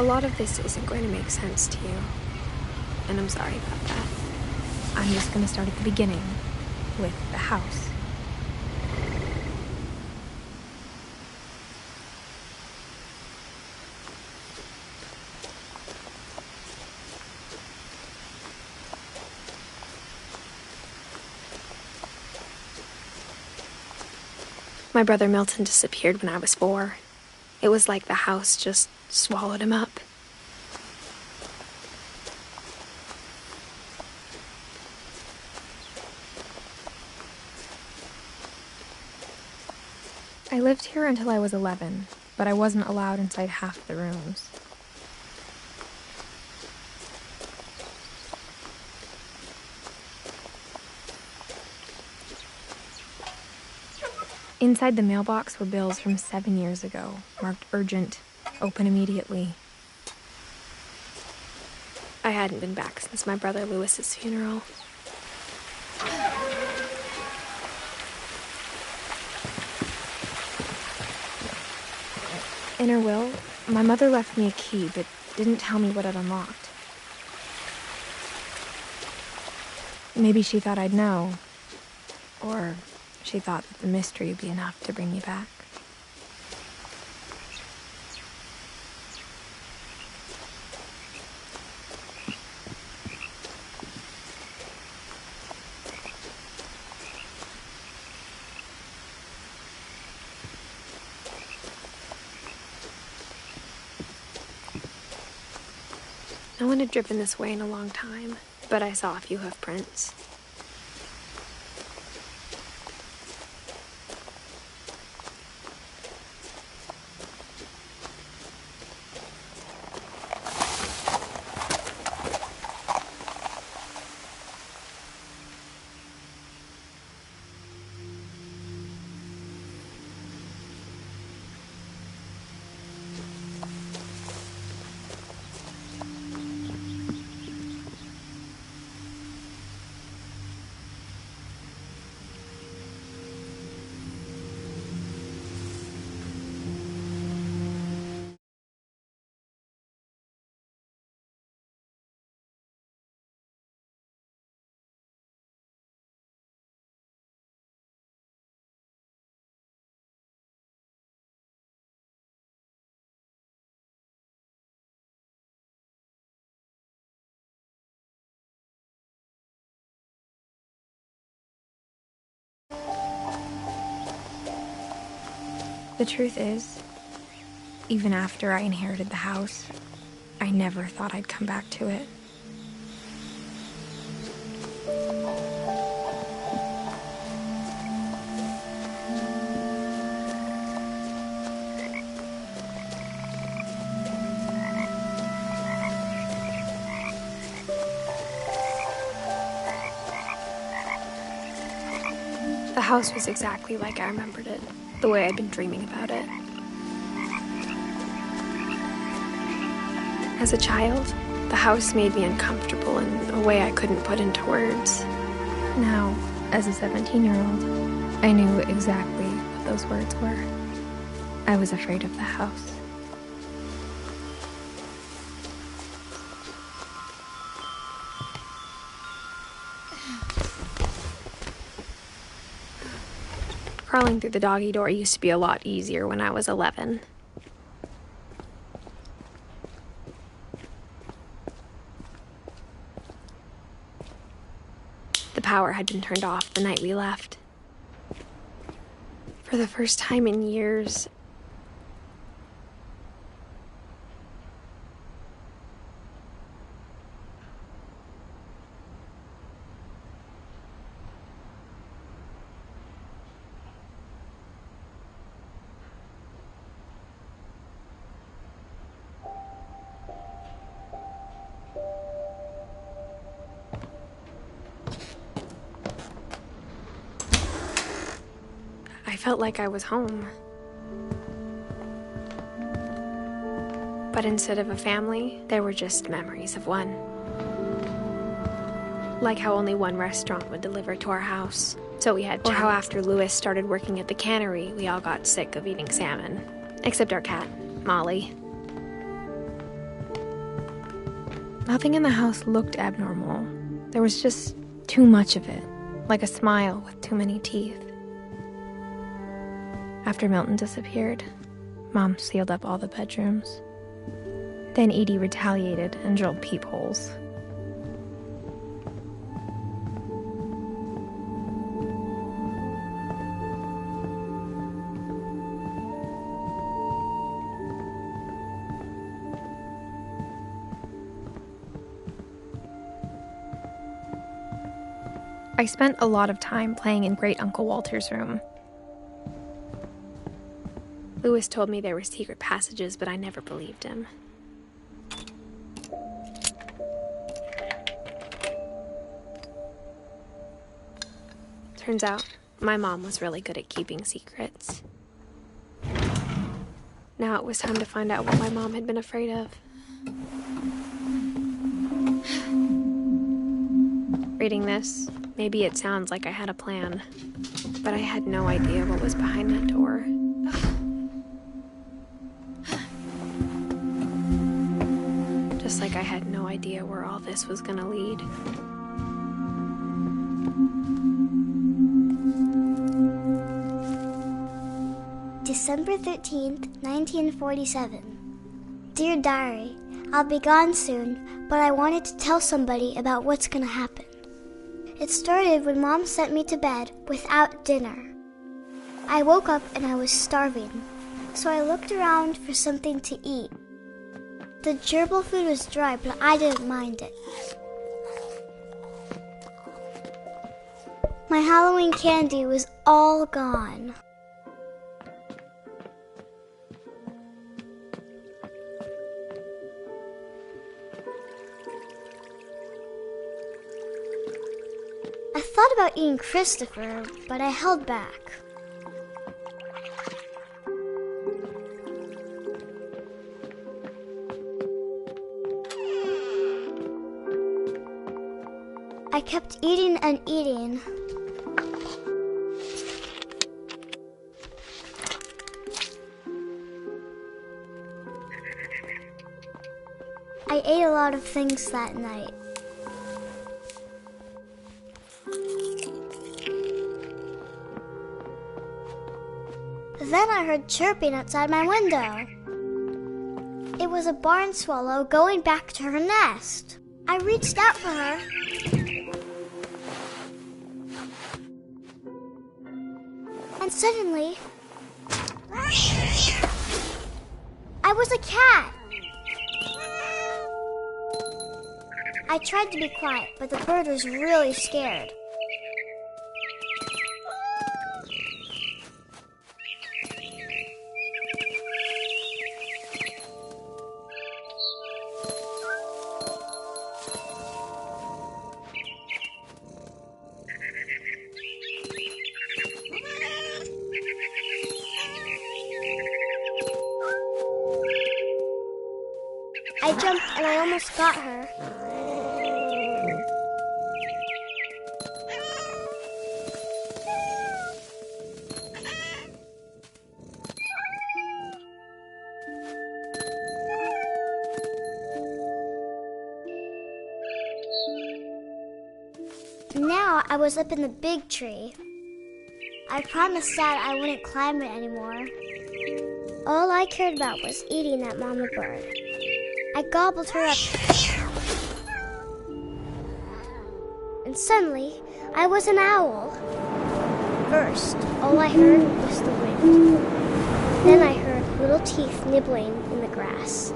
A lot of this isn't going to make sense to you, and I'm sorry about that. I'm just gonna start at the beginning, with the house. My brother Milton disappeared when I was 4. It was like the house just swallowed him up. I lived here until I was 11, but I wasn't allowed inside half the rooms. Inside the mailbox were bills from 7 years ago, marked urgent, open immediately. I hadn't been back since my brother Lewis's funeral. In her will, my mother left me a key, but didn't tell me what it unlocked. Maybe she thought I'd know. Or she thought that the mystery would be enough to bring me back. No one had driven this way in a long time, but I saw a few hoof prints. The truth is, even after I inherited the house, I never thought I'd come back to it. The house was exactly like I remembered it, the way I'd been dreaming about it. As a child, the house made me uncomfortable in a way I couldn't put into words. Now, as a 17-year-old, I knew exactly what those words were. I was afraid of the house. Crawling through the doggy door used to be a lot easier when I was 11. The power had been turned off the night we left. For the first time in years, I felt like I was home. But instead of a family, there were just memories of one. Like how only one restaurant would deliver to our house, so we had to. Or how after Lewis started working at the cannery, we all got sick of eating salmon. Except our cat, Molly. Nothing in the house looked abnormal. There was just too much of it, like a smile with too many teeth. After Milton disappeared, Mom sealed up all the bedrooms. Then Edie retaliated and drilled peepholes. I spent a lot of time playing in Great Uncle Walter's room. Lewis told me there were secret passages, but I never believed him. Turns out, my mom was really good at keeping secrets. Now it was time to find out what my mom had been afraid of. Reading this, maybe it sounds like I had a plan, but I had no idea what was behind that door. Just like I had no idea where all this was gonna lead. December 13th, 1947. Dear Diary, I'll be gone soon, but I wanted to tell somebody about what's gonna happen. It started when Mom sent me to bed without dinner. I woke up and I was starving, so I looked around for something to eat. The gerbil food was dry, but I didn't mind it. My Halloween candy was all gone. I thought about eating Christopher, but I held back. I kept eating and eating. I ate a lot of things that night. Then I heard chirping outside my window. It was a barn swallow going back to her nest. I reached out for her. And suddenly, I was a cat. I tried to be quiet, but the bird was really scared. I jumped and I almost got her. Now I was up in the big tree. I promised Dad I wouldn't climb it anymore. All I cared about was eating that mama bird. I gobbled her up. And suddenly, I was an owl. First, all I heard was the wind. Then I heard little teeth nibbling in the grass.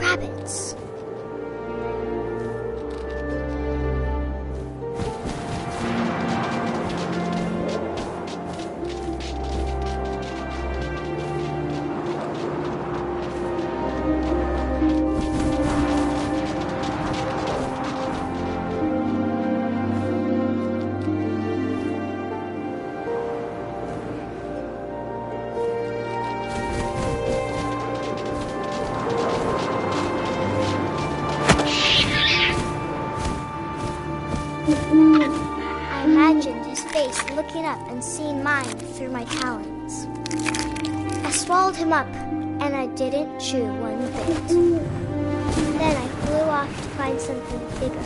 Rabbits. waking up and seeing mine through my talons. I swallowed him up, and I didn't chew one bit. Then I flew off to find something bigger.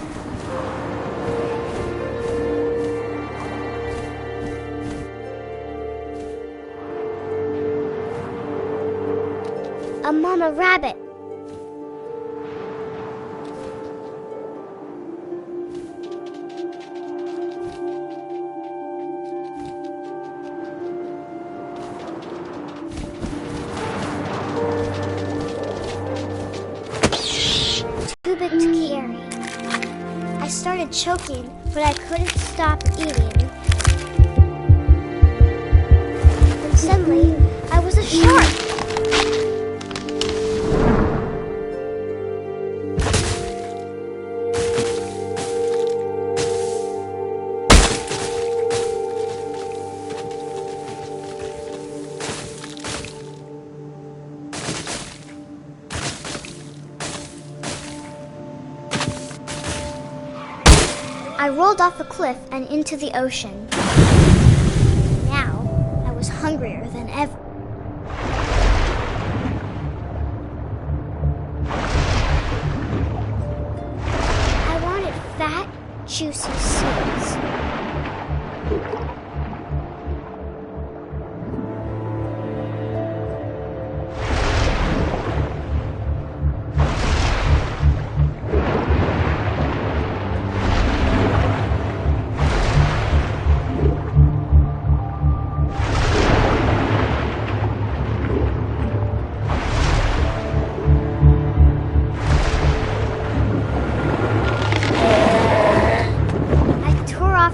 A mama rabbit. Too big to carry. I started choking, but I couldn't stop eating. And suddenly, I was a shark. I rolled off a cliff and into the ocean. Now, I was hungrier than ever. I wanted fat, juicy seeds.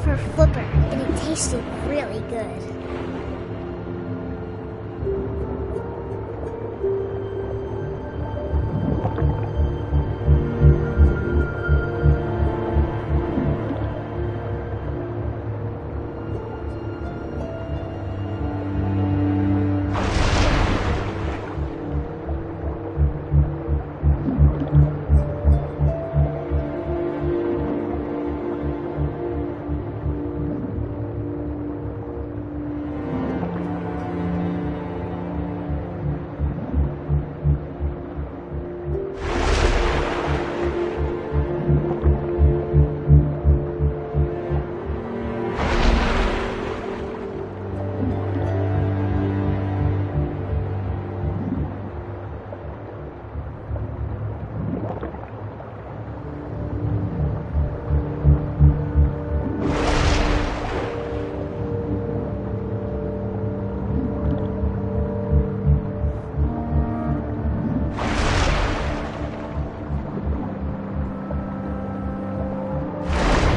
Her flipper, and it tasted really good.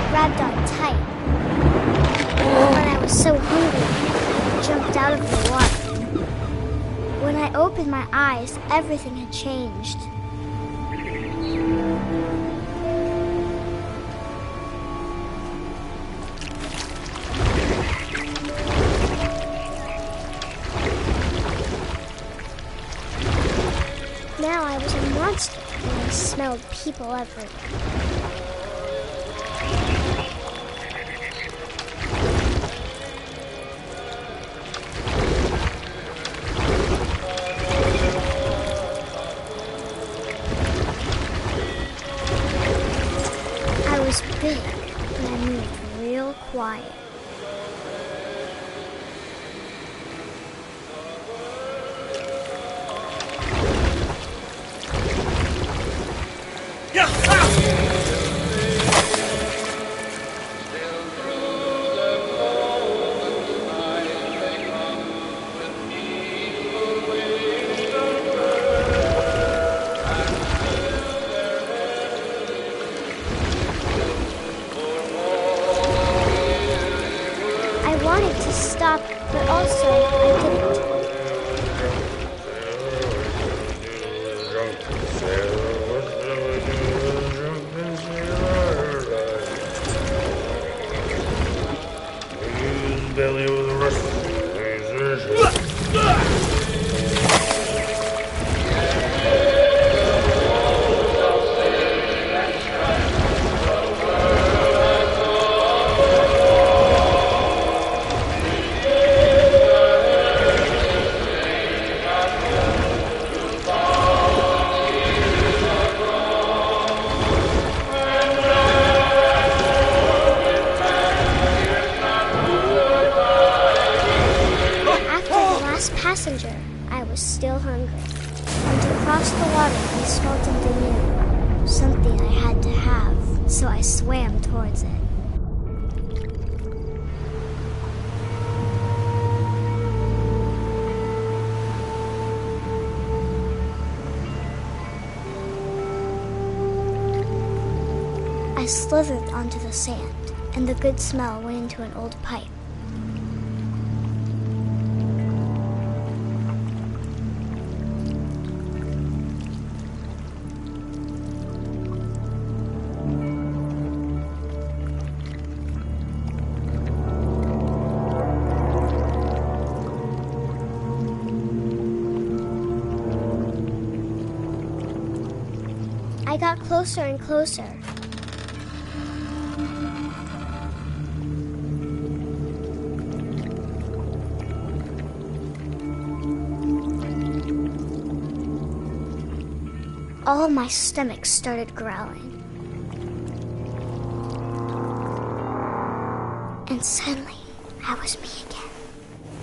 Grabbed on tight. When I was so hungry, I jumped out of the water. When I opened my eyes, everything had changed. Now I was a monster, and I smelled people everywhere. I was big, but I moved real quiet. Yeah! crossed the water and smelt into new, something I had to have, so I swam towards it. I slithered onto the sand, and the good smell went into an old pipe. I got closer and closer. All my stomach started growling. And suddenly, I was me again.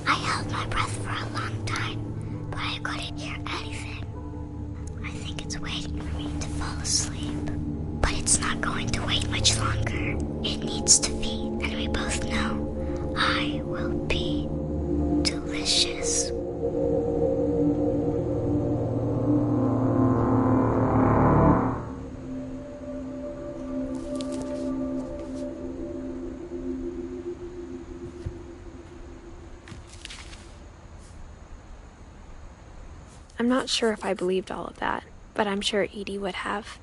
I held my breath for a long time, but I couldn't hear anything. I think it's waiting for me to fall asleep. But it's not going to wait much longer. It needs to feed, and we both know I will be delicious. I'm not sure if I believed all of that, but I'm sure Edie would have.